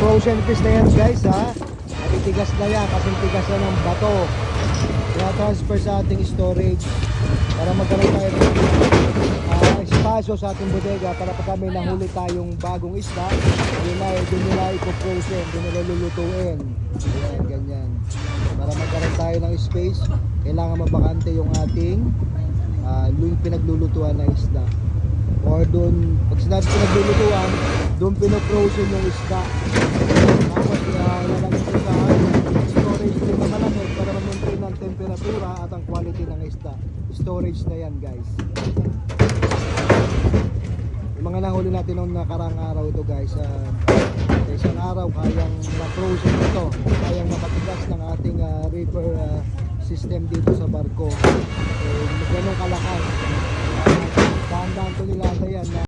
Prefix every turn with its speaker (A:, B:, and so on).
A: frozen fish na yan guys ha. Natitigas na yan kasi tigas na ng bato. Kaya transfer sa ating storage para magkaroon tayo ng espasyo sa ating bodega para pag may nahuli tayong bagong isda, doon nila ipo-frozen, doon nila lulutuin. Ayan, ganyan. Para magkaroon tayo ng space, kailangan mabakante yung ating yung pinaglulutuan na isda. Or doon, pag sinabi pinaglulutuan, doon pino-frozen yung isda. Tapos lalagay ko sa storage din na malamig para ma-maintain ang temperatura at ang quality ng isda. Storage na yan guys. Yung mga nahuli natin noong nakarang araw ito guys, isang araw kayang ma-frozen ito, kayang mapatigas ng ating reaper system dito sa barko. Ganun kalakas. Dahan-dahan ito nila yan na